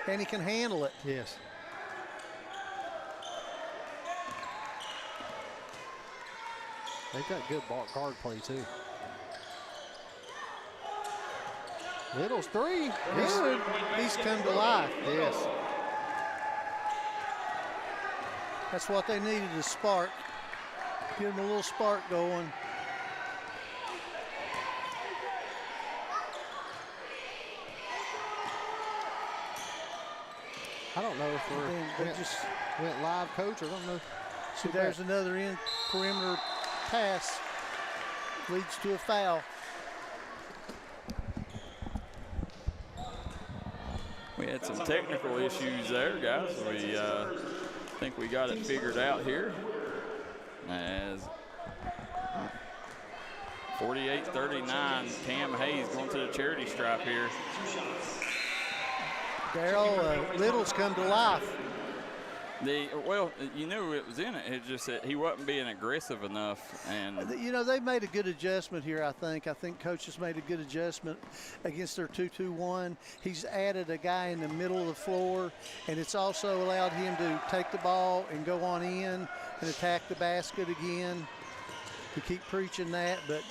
and he can handle it. Yes. They've got good guard play, too. Little's three. Good. He's come to life. Yes. That's what they needed, a spark. Give him a little spark going. I don't know if They just went live, Coach. I don't know. See, there's another in perimeter pass. Leads to a foul. We had some technical issues there, guys. We think we got it figured out here. As 48-39, Cam Hayes going to the charity stripe here. Darryl, Little's come to life. Well, you knew it was in it. It's just that he wasn't being aggressive enough. And you know, they've made a good adjustment here, I think. I think Coach has made a good adjustment against their 2-2-1. He's added a guy in the middle of the floor, and it's also allowed him to take the ball and go on in and attack the basket again. We keep preaching that, but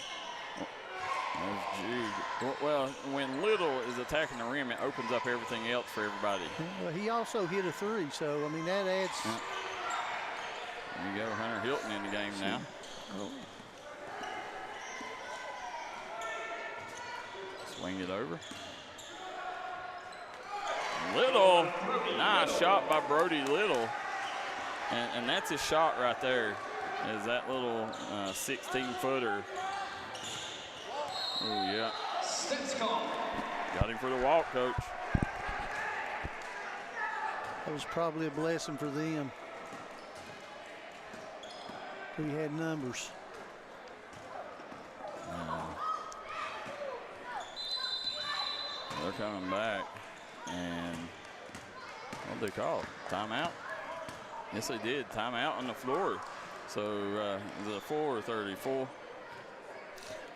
there's Jude. Well, when Little is attacking the rim, it opens up everything else for everybody. Well, he also hit a three, so, I mean, that adds. There you go, Hunter Hilton in the game now. Swing it over. Little, nice shot by Brody Little. And that's his shot right there, is that little 16-footer. Oh, yeah. Got him for the walk, Coach. That was probably a blessing for them. We had numbers. They're coming back. And what did they call? Timeout? Yes, they did. Timeout on the floor. So is it a 4 or 34?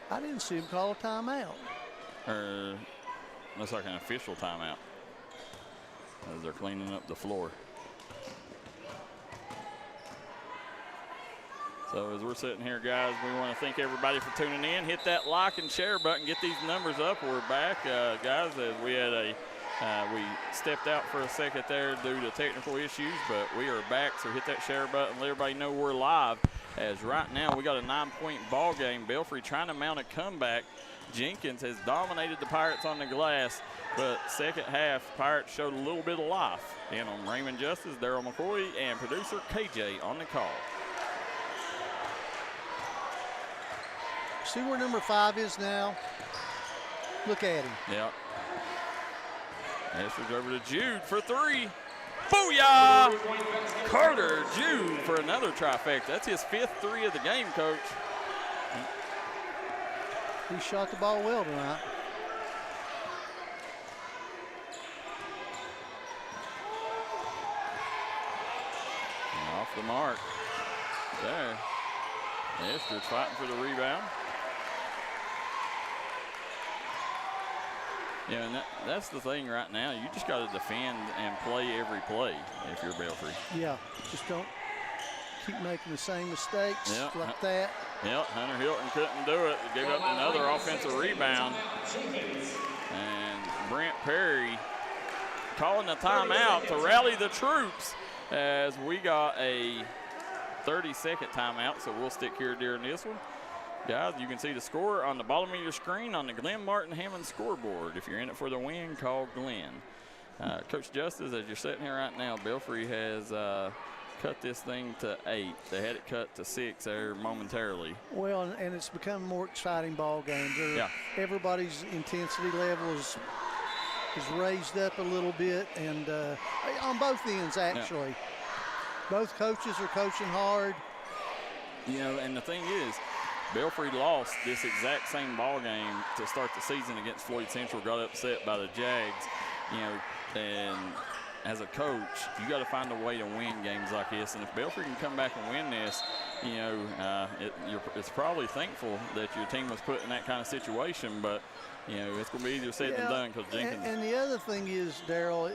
I didn't see him call a timeout. Looks like an official timeout as they're cleaning up the floor. So as we're sitting here, guys, we want to thank everybody for tuning in. Hit that like and share button. Get these numbers up. We're back, guys. As we had we stepped out for a second there due to technical issues, but we are back. So hit that share button. Let everybody know we're live. As right now we got a 9-point ball game. Belfry trying to mount a comeback. Jenkins has dominated the Pirates on the glass, but second half, Pirates showed a little bit of life. And on Raymond Justice, Darryl McCoy, and producer KJ on the call. See where number 5 is now? Look at him. Yep. Passes over to Jude for 3. Booyah! Carter Jude for another trifecta. That's his 5th 3 of the game, Coach. He shot the ball well tonight. And off the mark. There. Esther's fighting for the rebound. Yeah, and that's the thing right now. You just got to defend and play every play if you're Belfry. Yeah, just don't keep making the same mistakes like that. Yep, Hunter Hilton couldn't do it. He gave up another offensive rebound. And Brent Perry calling a timeout to rally the troops as we got a 30-second timeout, so we'll stick here during this one. Guys, you can see the score on the bottom of your screen on the Glenn Martin Hammond scoreboard. If you're in it for the win, call Glenn. Coach Justice, as you're sitting here right now, Belfry has cut this thing to 8. They had it cut to 6 there momentarily. Well, and it's become a more exciting ball game. Everybody's intensity level is raised up a little bit, and on both ends, actually. Both coaches are coaching hard. You know, and the thing is, Belfry lost this exact same ball game to start the season against Floyd Central, got upset by the Jags, you know, as a coach, you got to find a way to win games like this. And if Belfry can come back and win this, you know, it's probably thankful that your team was put in that kind of situation. But you know, it's going to be easier said than done because Jenkins. And the other thing is, Darryl,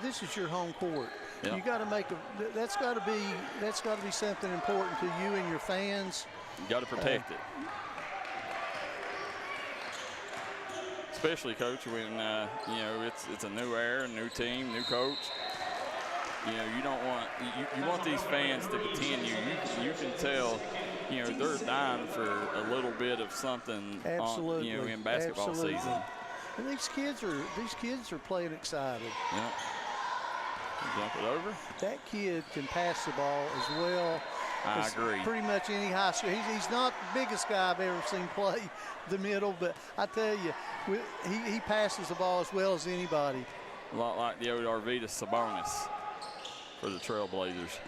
this is your home court. Yep. You got to make that's got to be something important to you and your fans. You got to protect it. Especially, Coach, when you know it's a new era, new team, new coach. You know, you don't want you want these fans to continue. You can tell, you know, they're dying for a little bit of something. Absolutely. You know, in basketball season. And these kids are playing excited. Yeah. Jump it over. That kid can pass the ball as well. I agree. Pretty much any high school. He's not the biggest guy I've ever seen play the middle, but I tell you, he passes the ball as well as anybody. A lot like the old Arvidas Sabonis for the Trailblazers.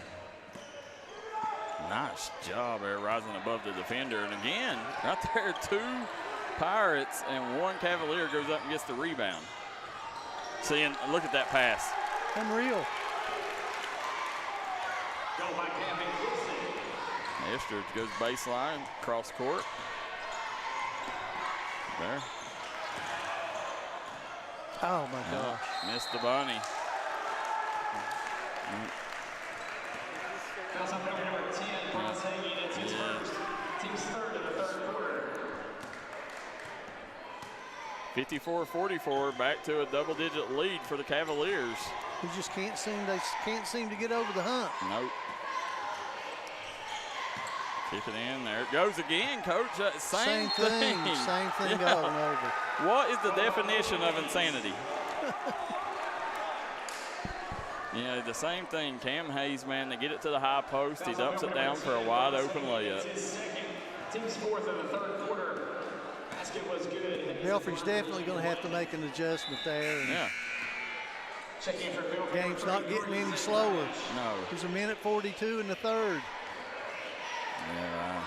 Nice job there, rising above the defender. And again, right there, 2 Pirates and 1 Cavalier goes up and gets the rebound. See, and look at that pass. Unreal. Esther goes baseline, cross court. There. Oh, my gosh. Missed the bunny. Team's third in the third quarter. 54-44, back to a double-digit lead for the Cavaliers. They just can't seem to get over the hump. Nope. Kick it in. There it goes again, Coach. Same thing. Same thing going over. What is the definition of insanity? You know, the same thing. Cam Hayes, man, they get it to the high post. He dumps it down for a wide-open layup. Team's fourth in the third quarter. Basket was good. Belfry's definitely going to have to make an adjustment there. Yeah. Game's not getting any slower. No. There's a minute 42 in the third. Yeah.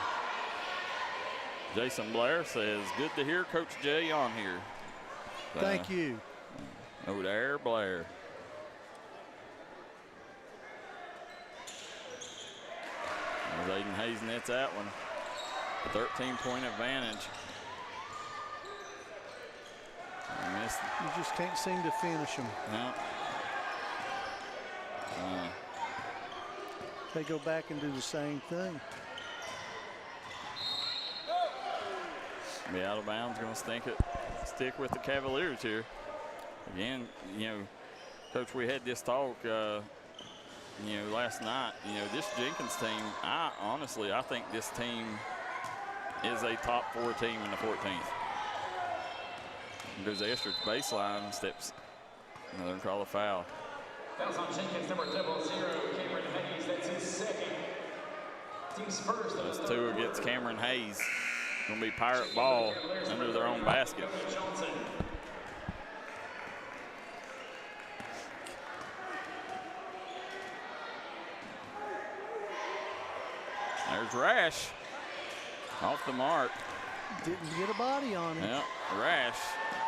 Jason Blair says, good to hear Coach Jay on here. Thank you. Oh, there, Blair. There's Aiden Hayes nets that one. A 13-point advantage. Missed. You just can't seem to finish them. No. They go back and do the same thing. Be out of bounds, going to stick with the Cavaliers here. Again, you know, Coach, we had this talk, you know, last night. You know, this Jenkins team, I think this team is a top 4 team in the 14th. Goes the Estridge baseline, steps, another call a foul. Fouls on Jenkins, number 00, Cameron Hayes. That's his second. Team's first. Those 2 against Cameron Hayes. Going to be Pirate ball under their own basket. There's Rash off the mark. Didn't get a body on him. Yeah, Rash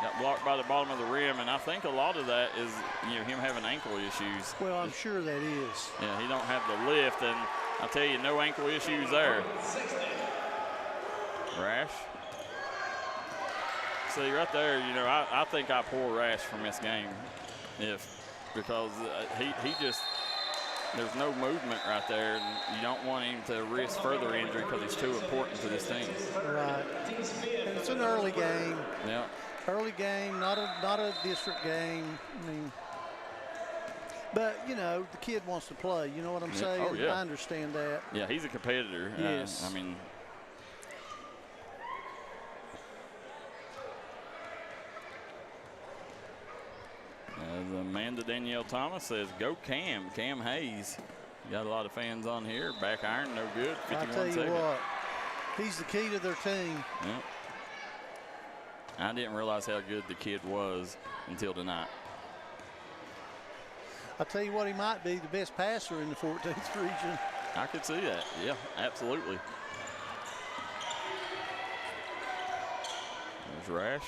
got blocked by the bottom of the rim, and I think a lot of that is, you know, him having ankle issues. Well, I'm sure that is. Yeah, he don't have the lift, and I'll tell you, no ankle issues there. Rash. See, right there, you know, I think I pull Rash from this game because he just, there's no movement right there, and you don't want him to risk further injury because he's too important to this team. Right. And it's an early game. Yeah. Early game, not a district game. I mean, but, you know, the kid wants to play. You know what I'm saying? Oh, yeah. I understand that. Yeah, he's a competitor. Yes. I mean, as Amanda Danielle Thomas says, go Cam Hayes. Got a lot of fans on here. Back iron, no good. 51 I tell you seconds. what, he's the key to their team. Yep. I didn't realize how good the kid was until tonight. I tell you what, he might be the best passer in the 14th region. I could see that. Yeah, absolutely. There's Rash.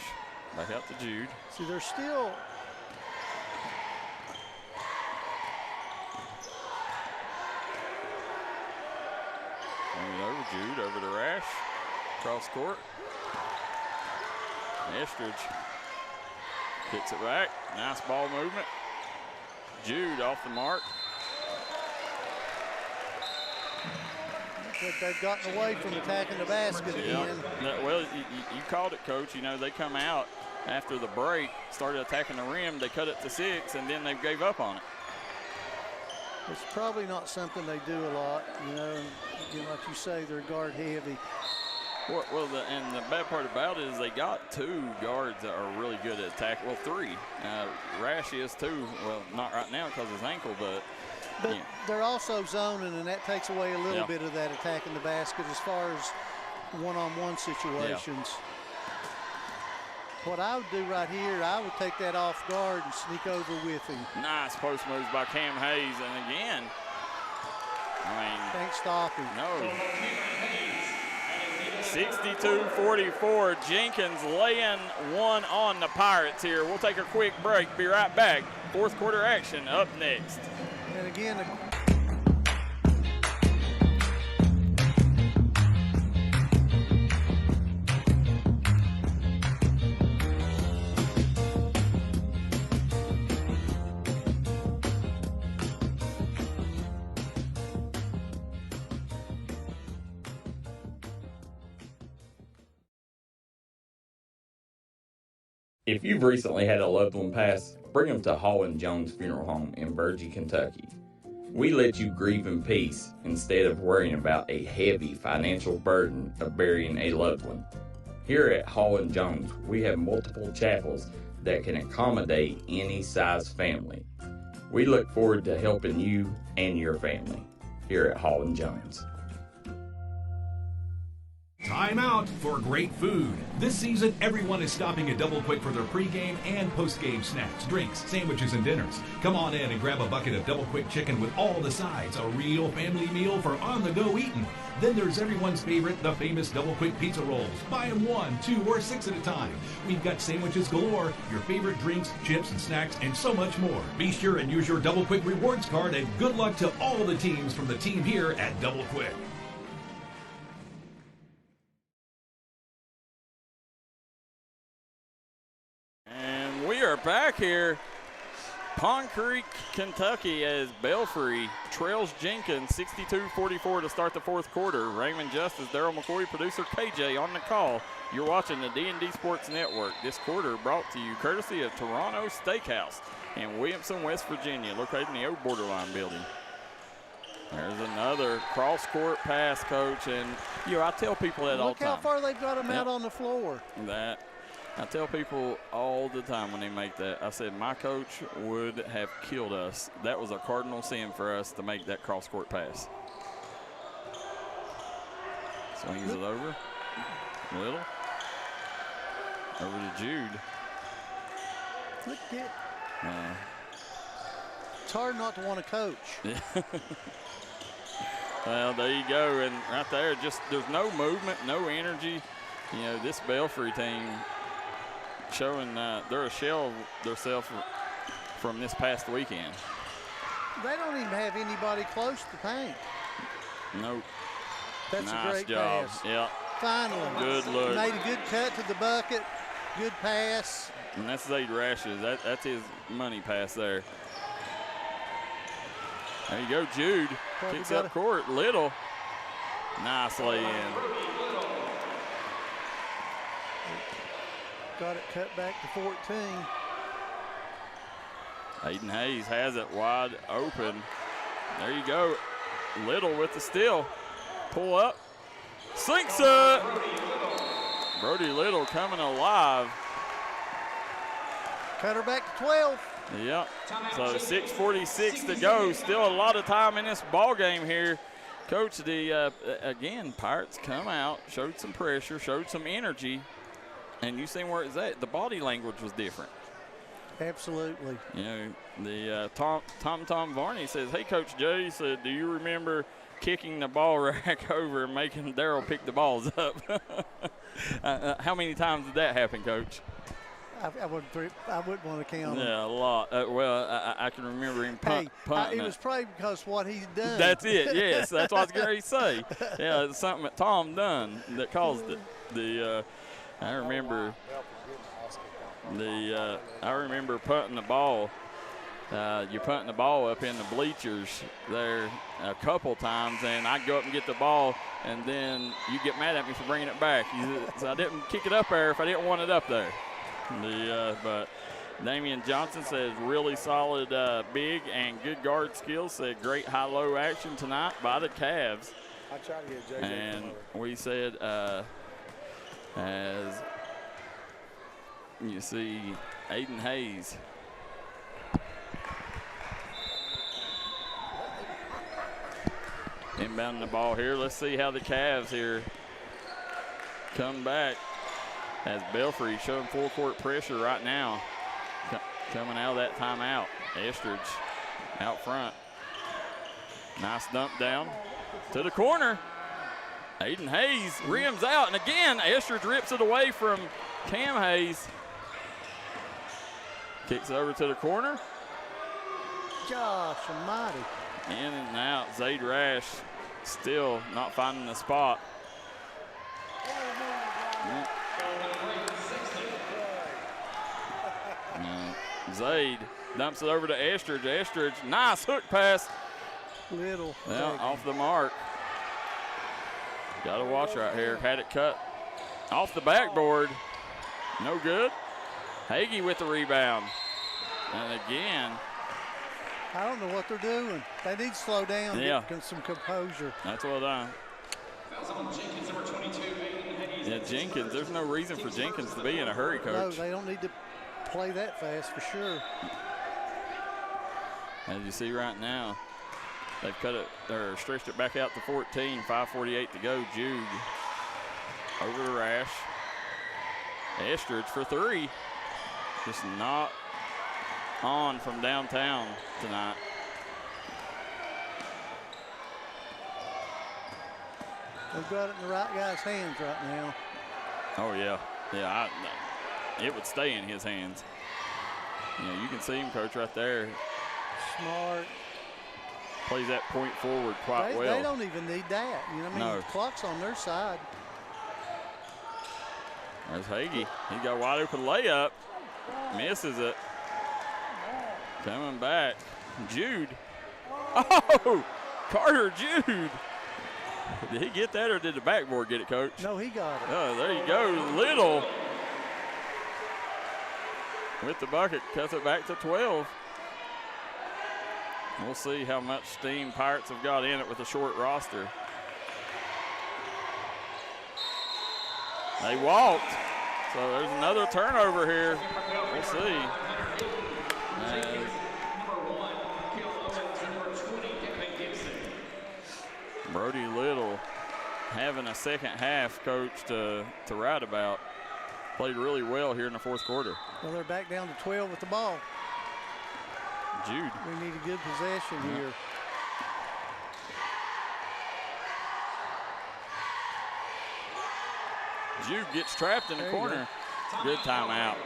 Back out to Jude. See, they're still Jude over to Rash. Cross court. Estridge kicks it back. Nice ball movement. Jude off the mark. They've gotten away from attacking the basket again. Well, you called it, Coach. You know, they come out after the break, started attacking the rim. They cut it to 6, and then they gave up on it. It's probably not something they do a lot, you know. And, like you say, they're guard heavy. Well, and the bad part about it is they got 2 guards that are really good at attack. Well, 3. Rash is 2. Well, not right now because of his ankle, but yeah. They're also zoning, and that takes away a little bit of that attacking the basket as far as one-on-one situations. What I would do right here, I would take that off guard and sneak over with him. Nice post moves by Cam Hayes, and again, I mean, can't stop him. No. 62-44, Jenkins laying one on the Pirates here. We'll take a quick break, be right back. Fourth quarter action up next. And again, If you've recently had a loved one pass, bring them to Hall & Jones Funeral Home in Burgee, Kentucky. We let you grieve in peace instead of worrying about a heavy financial burden of burying a loved one. Here at Hall & Jones, we have multiple chapels that can accommodate any size family. We look forward to helping you and your family here at Hall & Jones. Time out for great food. This season, everyone is stopping at Double Quick for their pregame and postgame snacks, drinks, sandwiches, and dinners. Come on in and grab a bucket of Double Quick chicken with all the sides, a real family meal for on-the-go eating. Then there's everyone's favorite, the famous Double Quick pizza rolls. Buy them 1, 2, or 6 at a time. We've got sandwiches galore, your favorite drinks, chips, and snacks, and so much more. Be sure and use your Double Quick rewards card, and good luck to all the teams from the team here at Double Quick. Back here, Pond Creek, Kentucky, as Belfry trails Jenkins 62-44 to start the fourth quarter. Raymond Justice, Darryl McCoy, producer KJ on the call. You're watching the D&D Sports Network. This quarter brought to you courtesy of Toronto Steakhouse in Williamson, West Virginia, located in the old Borderline building. There's another cross-court pass, Coach, and I tell people that all the time. Look how far they've got him out on the floor. I tell people all the time when they make that, I said, my coach would have killed us. That was a cardinal sin for us to make that cross-court pass. Swings it over. Little. Over to Jude. Look at it. It's hard not to want to coach. Well, there you go. And right there, just there's no movement, no energy. This Belfry team showing they're a shell of themselves from this past weekend. They don't even have anybody close to paint. Nope. That's nice a great job. pass. Yeah. Finally. Good look. Made a good cut to the bucket. Good pass. And that's Zade Rash's. That's his money pass there. There you go, Jude. Kicks up court. Little. Nice lay-in. Got it cut back to 14. Aiden Hayes has it wide open. There you go. Little with the steal. Pull up. Sinks it. Brody Little coming alive. Cut her back to 12. Yep. So 6:46 to go. Still a lot of time in this ball game here. Coach, again, Pirates come out, showed some pressure, showed some energy. And you seen where it's at. The body language was different. Absolutely. The Tom Varney says, hey, Coach Jay, said, do you remember kicking the ball rack over and making Darryl pick the balls up? How many times did that happen, Coach? I wouldn't want to count them. Yeah, a lot. I can remember him Hey, punting it was probably because what he's done. That's it, yes. That's what I was going to say. Yeah, it's something that Tom done that caused it. I remember punting the ball. You're punting the ball up in the bleachers there a couple times, and I'd go up and get the ball, and then you get mad at me for bringing it back. So I didn't kick it up there if I didn't want it up there. But Damian Johnson says really solid big and good guard skills. Said great high-low action tonight by the Cavs. I tried to get JJ. And we said as you see Aiden Hayes. Inbounding the ball here. Let's see how the Cavs here come back as Belfry showing full court pressure right now. Coming out of that timeout. Estridge out front. Nice dump down to the corner. Aiden Hayes rims out, and again, Estridge rips it away from Cam Hayes. Kicks it over to the corner. Gosh almighty. In and out. Zaid Rash still not finding the spot. Zaid dumps it over to Estridge. Estridge, nice hook pass. Little. Yeah, off the mark. Got to watch right here. Had it cut off the backboard. No good. Hagee with the rebound. And again. I don't know what they're doing. They need to slow down and get some composure. That's what I. Yeah, Jenkins. There's no reason for Jenkins to be in a hurry, Coach. No, they don't need to play that fast for sure. As you see right now, they've cut it or stretched it back out to 14. 5:48 to go. Jude over to Rash. Estridge for three. Just not on from downtown tonight. They've got it in the right guy's hands right now. Oh, yeah. Yeah, it would stay in his hands. You know, you can see him, Coach, right there. Smart. Plays that point forward quite well. They don't even need that. You know what I mean? No. The clock's on their side. There's Hagee. He got a wide open layup. Misses it. Coming back. Jude. Oh! Carter Jude. Did he get that or did the backboard get it, Coach? No, he got it. Oh, there you go. Little with the bucket. Cuts it back to 12. We'll see how much steam Pirates have got in it with a short roster. They walked. So there's another turnover here. We'll see. Brody Little having a second half, Coach, to write about. Played really well here in the fourth quarter. Well, they're back down to 12 with the ball. Jude. We need a good possession here. Jude gets trapped in the corner. Good timeout.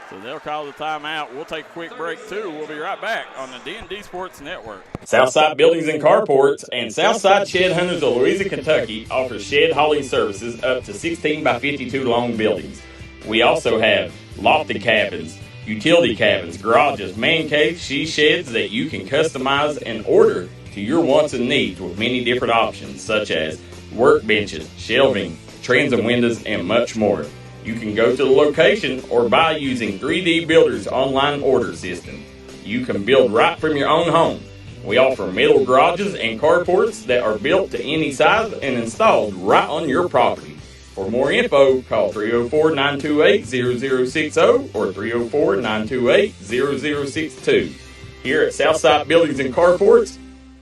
So they'll call the timeout. We'll take a quick break, too. We'll be right back on the D&D Sports Network. Southside Buildings and Carports and Southside Shed Hunters of Louisiana, Kentucky offers shed hauling services up to 16 by 52 long buildings. We also have lofted cabins, utility cabins, garages, man caves, she sheds that you can customize and order to your wants and needs with many different options such as workbenches, shelving, transom windows, and much more. You can go to the location or buy using 3D Builder's online order system. You can build right from your own home. We offer metal garages and carports that are built to any size and installed right on your property. For more info, call 304-928-0060 or 304-928-0062. Here at Southside Buildings and Carports,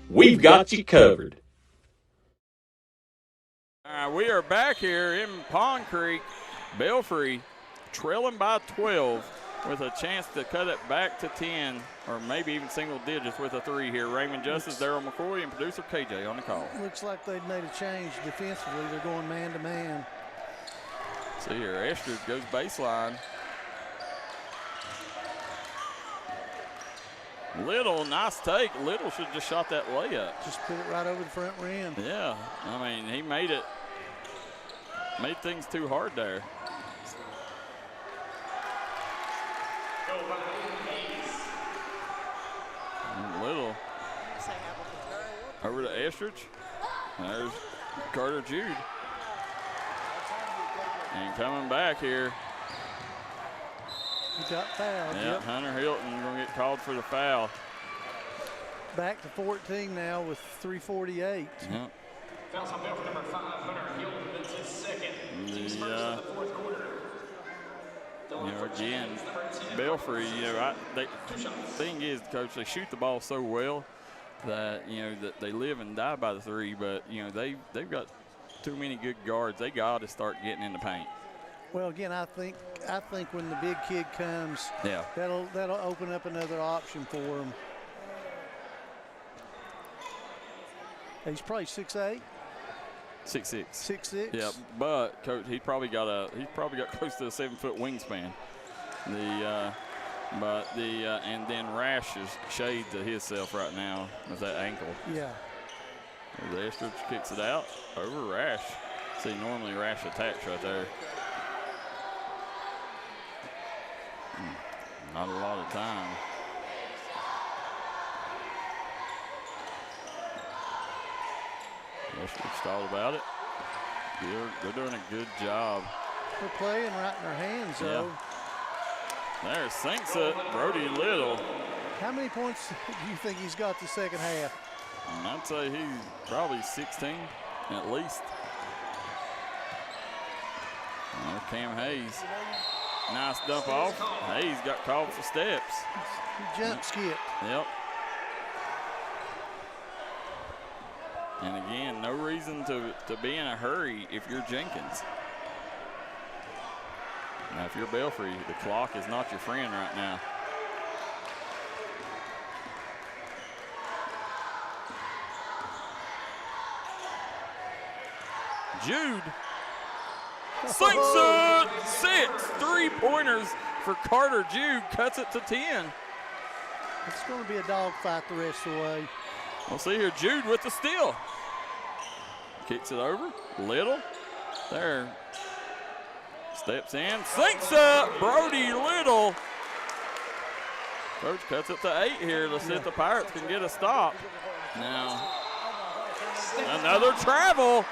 we've got you covered. We are back here in Pond Creek. Belfry trailing by 12 with a chance to cut it back to 10 or maybe even single digits with a three here. Raymond Justice, Darryl McCoy, and producer KJ on the call. Looks like they've made a change defensively. They're going man-to-man. See here, Estridge goes baseline. Little, nice take. Little should have just shot that layup. Just put it right over the front rim. Yeah, I mean, he made things too hard there. Little over to Estridge. There's Carter Jude. And coming back here. He got fouled. Yeah, Yep. Hunter Hilton going to get called for the foul. Back to 14 now with 3:48. Yep. Fouls on Belfry number 5, Hunter Hilton. That's his second. Team's first in the fourth quarter. Again, Belfry, the thing is, Coach, they shoot the ball so well that, that they live and die by the three, but, they've got too many good guards. They got to start getting in the paint. Well, again, I think when the big kid comes, Yeah. that'll open up another option for him. He's probably 6'8", 6'6". 6'6". Yeah, but Coach, he's probably got close to a 7-foot wingspan. And then Rash is shade to himself right now with that ankle. Yeah. The Estridge kicks it out over Rash. See, normally Rash attacks right there. Not a lot of time. Estridge thought about it. They're doing a good job. They're playing right in their hands, though. There sinks it, Brody Little. How many points do you think he's got the second half? I'd say he's probably 16 at least. There's Cam Hayes. Nice dump off. Hayes got called for steps. He jump skip. Yep. And again, no reason to be in a hurry if you're Jenkins. Now, if you're Belfry, the clock is not your friend right now. Jude sinks it! 6 3-pointers for Carter Jude, cuts it to 10. It's going to be a dogfight the rest of the way. We'll see here, Jude with the steal. Kicks it over, Little, there. Steps in, sinks up, Brody Little. Coach cuts it to 8 here. Let's see if the Pirates can get a stop. Now, another travel.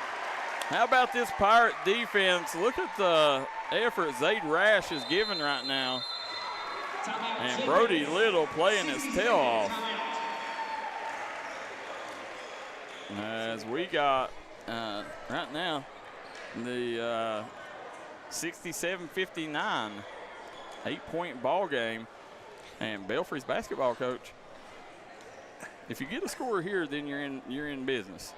How about this Pirate defense? Look at the effort Zaid Rash is giving right now. And Brody Little playing his tail off. As we got, right now, the 67-59, 8-point ball game. And Belfry's basketball coach, if you get a score here, then you're in business.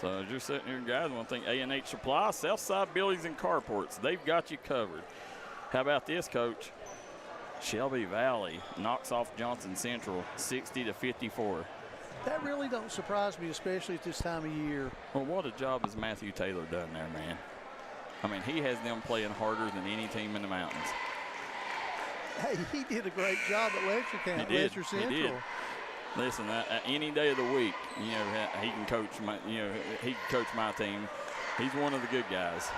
So as you're sitting here, guys, one thing, A&H Supply, Southside Buildings and Carports, they've got you covered. How about this, Coach? Shelby Valley knocks off Johnson Central 60-54. That really don't surprise me, especially at this time of year. Well, what a job has Matthew Taylor done there, man. I mean, he has them playing harder than any team in the mountains. Hey, he did a great job at Letcher Central. He did. Listen, any day of the week, he can coach my, he can coach my team. He's one of the good guys.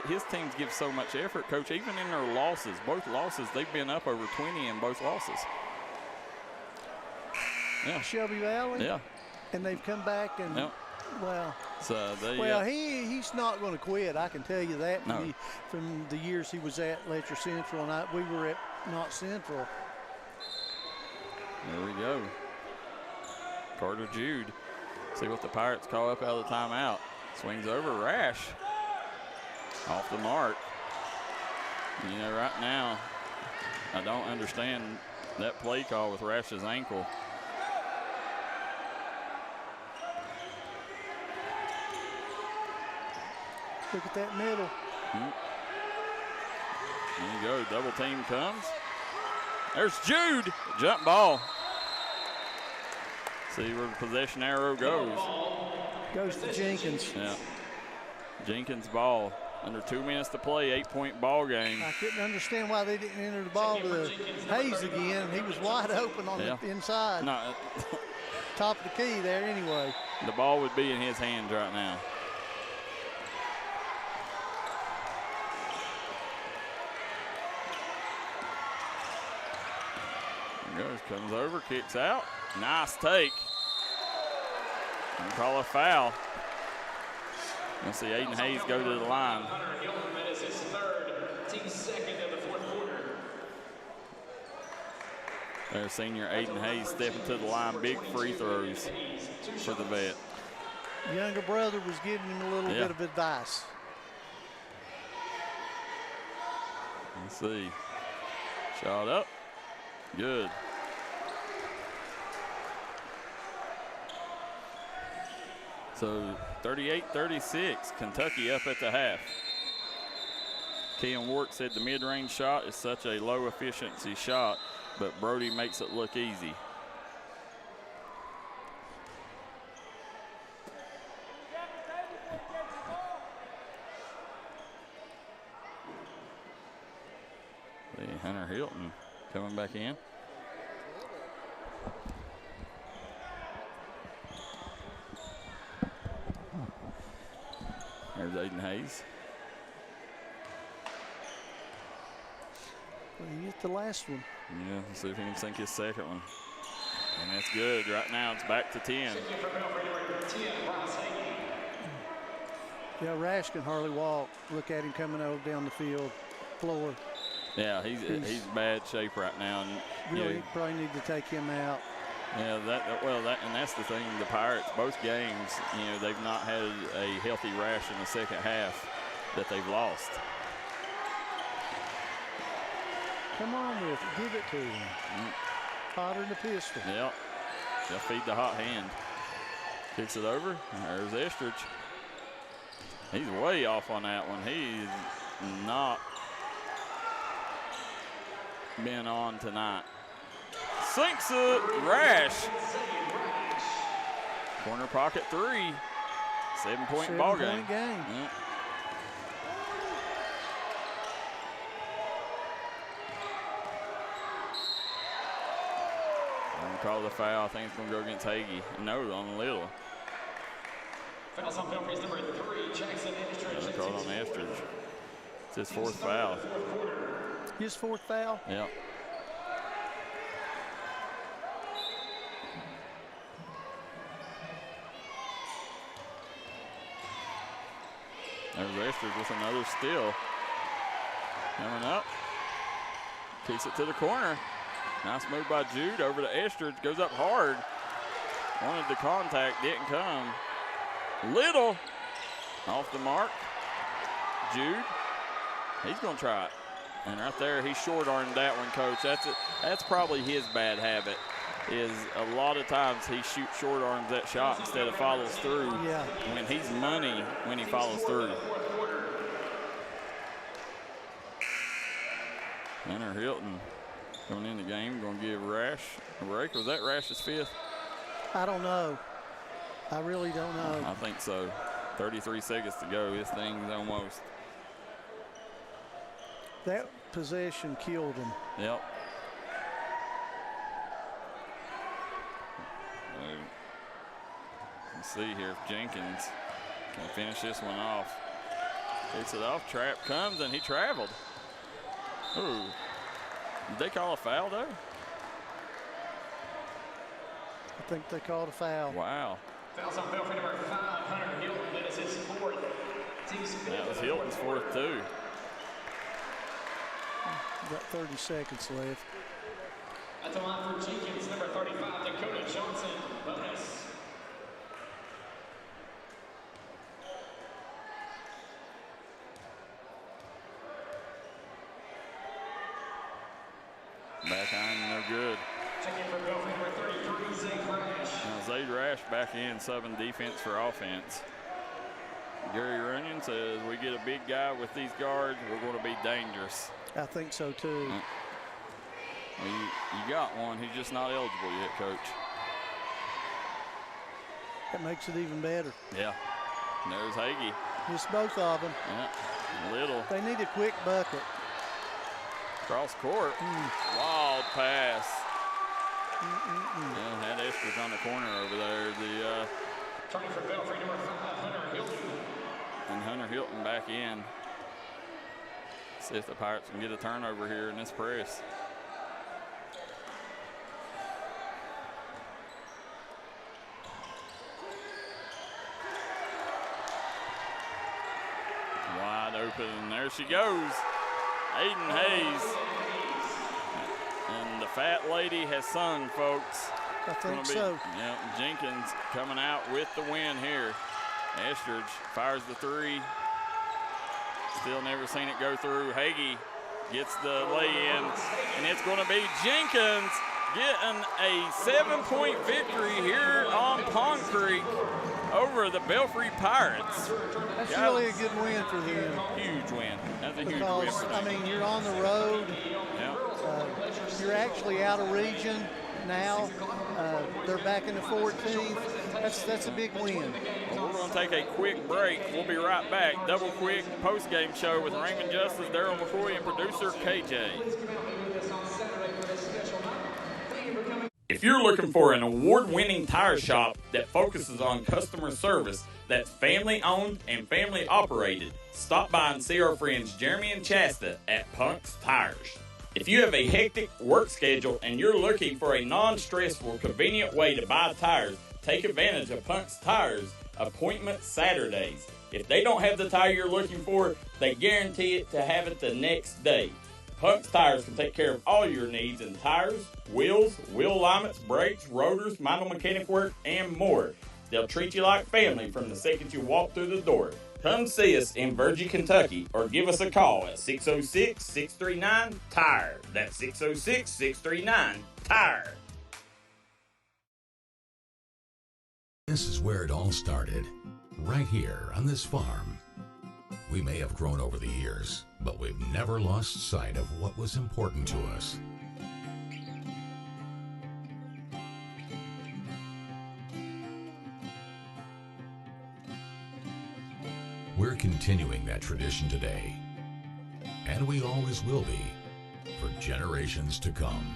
His teams give so much effort, Coach. Even in their losses, both losses, they've been up over 20 in both losses. Yeah. Shelby Valley. Yeah. And they've come back and. Yep. Well, so he's not going to quit. I can tell you that from the years he was at Letcher Central, and we were at Not Central. There we go. Carter Jude. See what the Pirates call up out of the timeout. Swings over Rash. Off the mark. Right now, I don't understand that play call with Rash's ankle. Look at that middle. There you go. Double team comes. There's Jude. Jump ball. See where the possession arrow goes. Goes to Jenkins. Yeah. Jenkins ball. Under 2 minutes to play, 8-point ball game. I couldn't understand why they didn't enter the ball to Hayes again. He was wide open on the inside. No, Top of the key there anyway. the ball would be in his hands right now. Goes, comes over, kicks out. Nice take. And call a foul. You'll see Aiden Hayes go to the line. That is his third, team second in the fourth quarter. There's senior Aiden Hayes stepping to the line. Big free throws for the vet. Younger brother was giving him a little bit of advice. Let's see. Shot up. Good. So 38-36, Kentucky up at the half. Keon Wart said the mid-range shot is such a low efficiency shot, but Brody makes it look easy. Hunter Hilton coming back in. There's Aiden Hayes. Well, he hit the last one. Yeah, let's see if he can sink his second one. And that's good. Right now it's back to 10. Yeah, Rash can hardly walk. Look at him coming over down the field floor. Yeah, he's in bad shape right now. And really probably need to take him out. Yeah, and that's the thing. The Pirates, both games, they've not had a healthy Rash in the second half that they've lost. Come on with it. Give it to him. Hotter than the pistol. Yep. They'll feed the hot hand. Kicks it over. There's Estridge. He's way off on that one. He's not been on tonight. Sinks it. Rash. Corner pocket 3. 7-point ball game. Yeah. Call the foul. I think it's going to go against Hagee. No, on Little. Fouls on Belfry's number 3, Jackson Estridge. Called on Estridge. It's his fourth foul. His fourth foul? Yep. There's Estridge with another steal. Coming up. Kicks it to the corner. Nice move by Jude over to Estridge. Goes up hard. Wanted the contact, didn't come. Little off the mark. Jude. He's going to try it. And right there, he short-armed that one, Coach. That's probably his bad habit, is a lot of times he shoots short-arms that shot instead of follows through. Yeah. When he's money when he follows through. Hunter Hilton coming in the game, going to give Rash a break. Was that Rash's fifth? I don't know. I really don't know. I think so. 33 seconds to go. This thing's almost. That possession killed him. Yep. Let's see here if Jenkins can finish this one off. Takes it off. Trap comes, and he traveled. Ooh. Did they call a foul, though? I think they called a foul. Wow. Fouls on Belfry number 5, Hunter Hilton. That is his fourth. That was Hilton's fourth, too. Got 30 seconds left. At the line for Jenkins, number 35, Dakota Johnson. Bonus. Back on, no good. Checking for Belfry number 33, Zay Rash. Now Zayd Rash back in, subbing defense for offense. Gary Runyon says we get a big guy with these guards, we're going to be dangerous. I think so, too. Well, you got one. He's just not eligible yet, Coach. That makes it even better. Yeah. And there's Hagee. It's both of them. Yeah. Little. They need a quick bucket. Cross court. Wild pass. Yeah, had Estridge on the corner over there. Turning for Belfry, number 5, Hunter Hilton. And Hunter Hilton back in. See if the Pirates can get a turnover here in this press. Wide open, and there she goes. Aiden Hayes. And the fat lady has sung, folks. I think so. Yeah, Jenkins coming out with the win here. Estridge fires the three. Still never seen it go through. Hagee gets the lay-in, and it's going to be Jenkins getting a 7-point victory here on Pond Creek over the Belfry Pirates. That's really a good win for them. Huge win. That's a huge win Because, for them. I mean, you're on the road. Yeah. You're actually out of region now. They're back in the 14th. That's a big win. Well, we're going to take a quick break. We'll be right back. Double quick post-game show with Raymond Justice, Darryl McCoy, and producer KJ. If you're looking for an award-winning tire shop that focuses on customer service, that's family-owned and family-operated, stop by and see our friends Jeremy and Chasta at Punk's Tires. If you have a hectic work schedule and you're looking for a non-stressful, convenient way to buy tires, take advantage of Punk's Tires Appointment Saturdays. If they don't have the tire you're looking for, they guarantee it to have it the next day. Punk's Tires can take care of all your needs in tires, wheels, wheel alignments, brakes, rotors, minor mechanic work, and more. They'll treat you like family from the second you walk through the door. Come see us in Virgie, Kentucky, or give us a call at 606-639-TIRE. That's 606-639-TIRE. This is where it all started, right here on this farm. We may have grown over the years, but we've never lost sight of what was important to us. We're continuing that tradition today, and we always will be, for generations to come.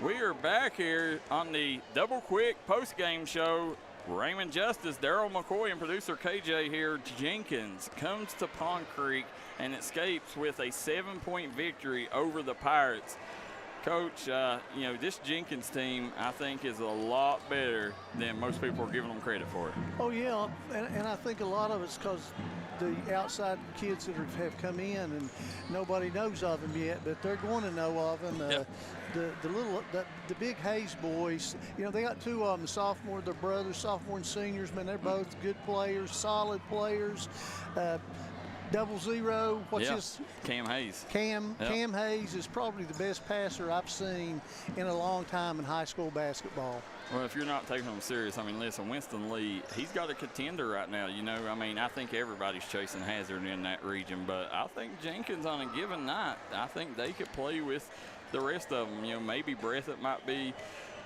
We are back here on the Double Quick post-game show. Raymond Justice, Darryl McCoy, and producer KJ here. Jenkins comes to Pond Creek and escapes with a 7-point victory over the Pirates. Coach, you know, this Jenkins team, I think, is a lot better than most people are giving them credit for. Oh, yeah, and I think a lot of it's because the outside kids that have come in and nobody knows of them yet, but they're going to know of them. Yep. The big Hayes boys, you know, they got two of them, sophomore, their brothers, sophomore and seniors, man, they're both good players, solid players. 00, what's his? Cam Hayes. Cam Hayes is probably the best passer I've seen in a long time in high school basketball. Well, if you're not taking him serious, I mean, listen, Winston Lee, he's got a contender right now. You know, I mean, I think everybody's chasing Hazard in that region, but I think Jenkins on a given night, I think they could play with the rest of them. You know, maybe Breathitt might be,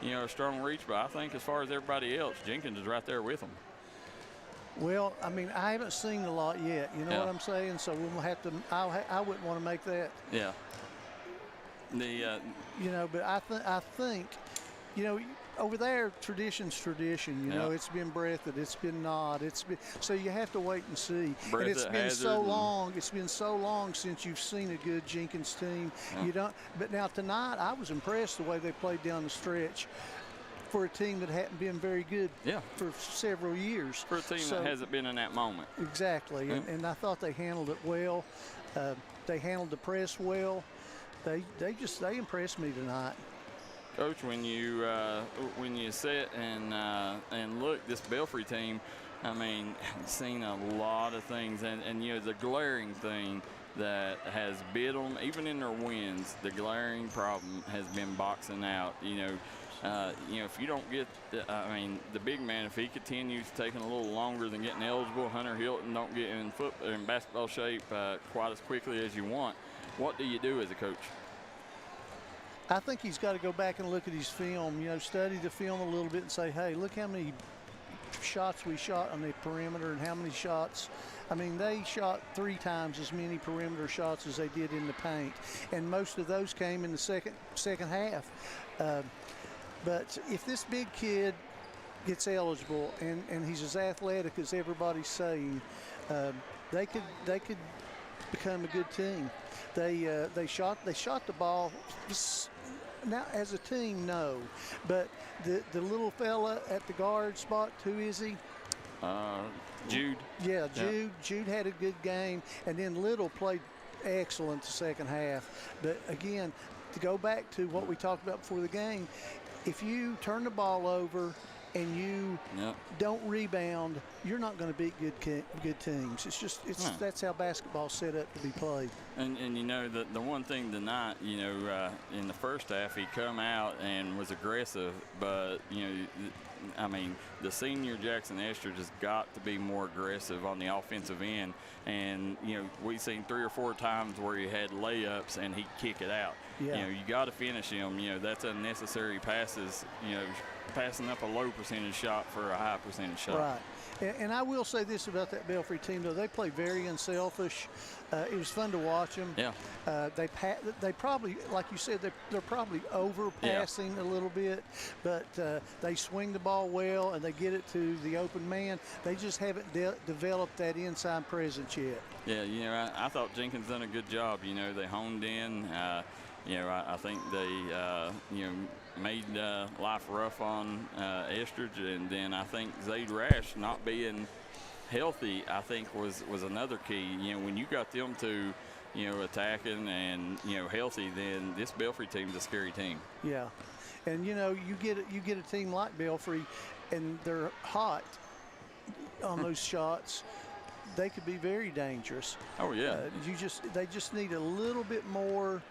you know, a strong reach, but I think as far as everybody else, Jenkins is right there with them. Well, I mean, I haven't seen a lot yet. You know what I'm saying? So we'll have to. I wouldn't want to make that. Yeah. You know, but I think, you know, over there, tradition's tradition. You know, it's been Breathitt, it's been Nod, it's been. So you have to wait and see. Breathitt, and it's been Hazard, so long. It's been so long since you've seen a good Jenkins team. You don't. But now tonight, I was impressed the way they played down the stretch. For a team that hadn't been very good for several years. For a team that hasn't been in that moment. Exactly, and I thought they handled it well. They handled the press well. They impressed me tonight. Coach, when you sit and look, this Belfry team, I mean, I've seen a lot of things, and you know, the glaring thing that has bit them, even in their wins, the glaring problem has been boxing out. You know, if you don't get, the big man, if he continues taking a little longer than getting eligible, Hunter Hilton don't get in basketball shape quite as quickly as you want, what do you do as a coach? I think he's got to go back and look at his film, study the film a little bit and say, hey, look how many shots we shot on the perimeter and how many shots. I mean, they shot 3 times as many perimeter shots as they did in the paint, and most of those came in the second half. But if this big kid gets eligible and he's as athletic as everybody's saying, they could become a good team. They shot the ball. Now, as a team, no. But the little fella at the guard spot, who is he? Jude. Yeah, Jude. Jude had a good game, and then Little played excellent the second half. But again, to go back to what we talked about before the game, if you turn the ball over and you don't rebound, you're not going to beat good teams. That's how basketball's set up to be played. And the one thing tonight, in the first half, he come out and was aggressive, but the senior Jackson Esther just got to be more aggressive on the offensive end. And we've seen 3 or 4 times where he had layups and he'd kick it out. Yeah. You got to finish him. That's unnecessary passes. Passing up a low percentage shot for a high percentage shot. Right. And I will say this about that Belfry team, though. They play very unselfish. It was fun to watch them. Yeah. They probably, like you said, they're probably overpassing a little bit, but they swing the ball well and they get it to the open man. They just haven't developed that inside presence yet. Yeah, I thought Jenkins done a good job. They honed in. I think they, made life rough on Estridge, and then I think Zaid Rash not being healthy, I think was another key. When you got them to, attacking and healthy, then this Belfry team's a scary team. Yeah, and you get a team like Belfry, and they're hot on those shots. They could be very dangerous. Oh yeah. They just need a little bit more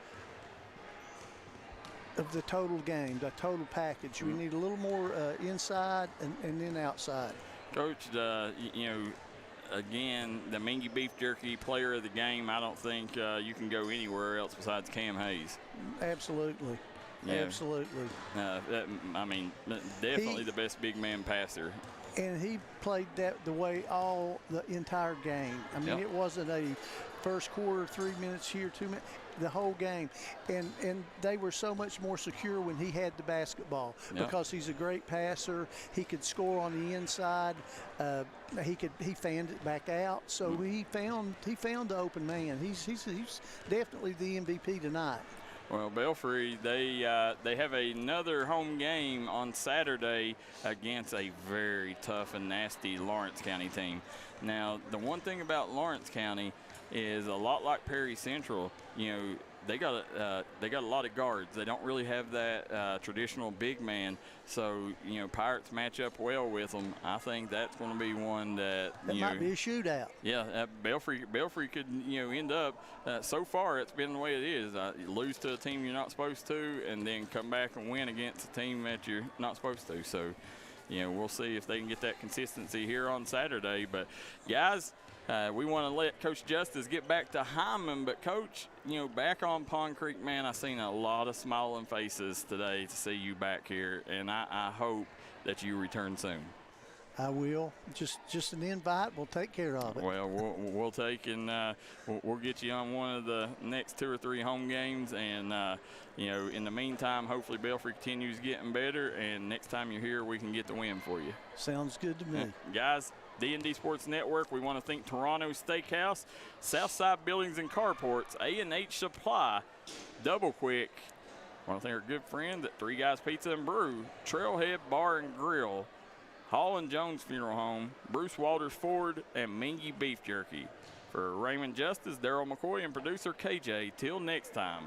of the total game, the total package. We need a little more inside and then outside. Coach, again, the Mingy Beef Jerky player of the game, I don't think you can go anywhere else besides Cam Hayes. Absolutely. Yeah. Absolutely. Definitely the best big man passer. And he played that the way all the entire game. It wasn't a first quarter, 3 minutes here, 2 minutes, the whole game. And they were so much more secure when he had the basketball because he's a great passer. He could score on the inside. He fanned it back out. So he found the open man. He's definitely the MVP tonight. Well, Belfry, they have another home game on Saturday against a very tough and nasty Lawrence County team. Now, the one thing about Lawrence County is a lot like Perry Central. They got a lot of guards. They don't really have that traditional big man. So Pirates match up well with them. I think that's going to be one that might be a shootout. Yeah, Belfry could end up. So far, it's been the way it is. You lose to a team you're not supposed to, and then come back and win against a team that you're not supposed to. So, we'll see if they can get that consistency here on Saturday. But guys, we want to let Coach Justice get back to Hyman, but Coach, back on Pond Creek, man, I've seen a lot of smiling faces today to see you back here, and I hope that you return soon. I will. Just an invite. We'll take care of it. Well, we'll take and we'll get you on one of the next 2 or 3 home games, and in the meantime, hopefully Belfry continues getting better, and next time you're here, we can get the win for you. Sounds good to me. Guys, D&D Sports Network, we want to thank Toronto Steakhouse, Southside Buildings and Carports, A&H Supply, Double Quick. I want to thank our good friend at 3 Guys Pizza and Brew, Trailhead Bar and Grill, Hall & Jones Funeral Home, Bruce Walters Ford, and Mingy Beef Jerky. For Raymond Justice, Darryl McCoy, and producer KJ, till next time.